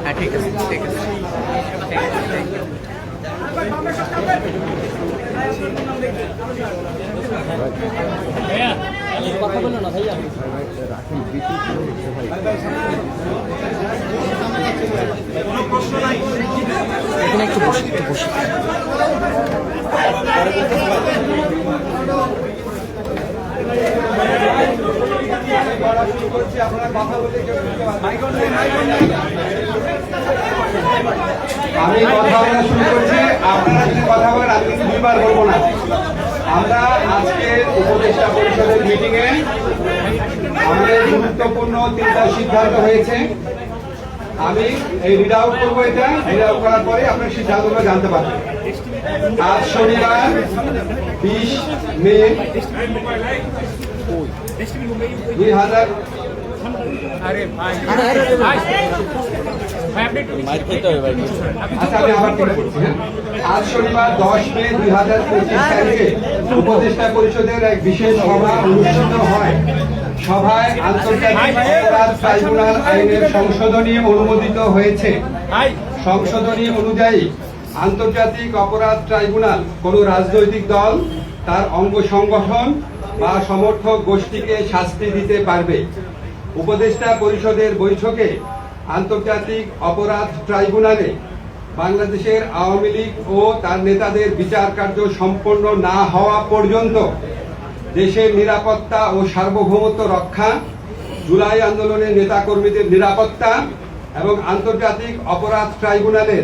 হ্যাঁ ঠিক আছে ঠিক আছে। কথা বললো না ভাইয়া। এখানে একটু বসে একটু বসে। আমি কথা বলা শুরু করছি, আপনারা যদি কথা বলেন আমি কিন্তু দুইবার বলবো না। আমরা আজকে উপদেষ্টা পরিষদের মিটিং এ আমাদের গুরুত্বপূর্ণ 3টা সিদ্ধান্ত হয়েছে। আমি এই রিড আউট করবো, এটা রিড আউট করার পরে আপনার সিদ্ধান্তগুলো জানতে পারবেন। আজ শনিবার 20 মে 2000। আচ্ছা আমি আবার করে বলছি। আজ শনিবার 10 মে 2025 তারিখে উপদেষ্টা পরিষদের এক বিশেষ সভা অনুষ্ঠিত হয়। সভায় আন্তর্জাতিক অপরাধ ট্রাইব্যুনাল আইনের সংশোধনী অনুমোদিত হয়েছে। সংশোধনী অনুযায়ী আন্তর্জাতিক অপরাধ ট্রাইব্যুনাল কোন রাজনৈতিক দল, তার অঙ্গ সংগঠন বা সমর্থক গোষ্ঠীকে শাস্তি দিতে পারবে। উপদেষ্টা পরিষদের বৈঠকে আন্তর্জাতিক অপরাধ ট্রাইব্যুনালে বাংলাদেশের আওয়ামী লীগ ও তার নেতাদের বিচার কার্য সম্পন্ন না হওয়া পর্যন্ত দেশের নিরাপত্তা ও সার্বভৌমত্ব রক্ষা, জুলাই আন্দোলনের নেতাকর্মীদের নিরাপত্তা এবং আন্তর্জাতিক অপরাধ ট্রাইব্যুনালের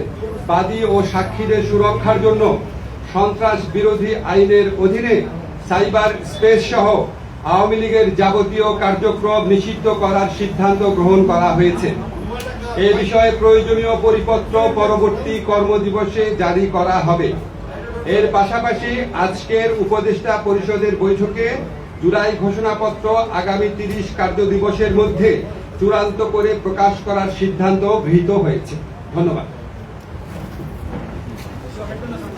বাদী ও সাক্ষীদের সুরক্ষার জন্য সন্ত্রাস বিরোধী আইনের অধীনে সাইবার স্পেস সহ আওয়ামী লীগের যাবতীয় কার্যক্রম নিষিদ্ধ করার সিদ্ধান্ত গ্রহণ করা হয়েছে। এ বিষয়ে প্রয়োজনীয় পরিপত্র পরবর্তী কর্মদিবসে জারি করা হবে। এর পাশাপাশি আজকের উপদেষ্টা পরিষদের বৈঠকে জুলাই ঘোষণাপত্র আগামী 30 কার্যদিবসের মধ্যে চূড়ান্ত করে প্রকাশ করার সিদ্ধান্ত গৃহীত হয়েছে। ধন্যবাদ।